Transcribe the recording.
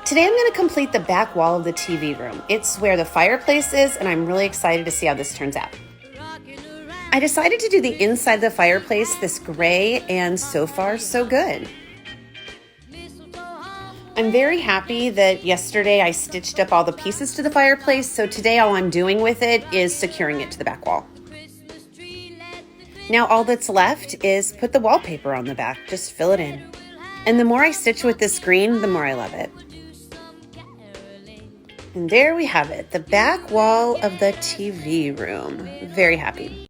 Today I'm going to complete the back wall of the TV room. It's where the fireplace is, and I'm really excited to see how this turns out. I decided to do the inside of the fireplace this gray, and so far so good. I'm very happy that yesterday I stitched up all the pieces to the fireplace, so today all I'm doing with it is securing it to the back wall. Now all that's left is put the wallpaper on the back, just fill it in. And the more I stitch with this green, the more I love it. And there we have it, the back wall of the TV room. Very happy.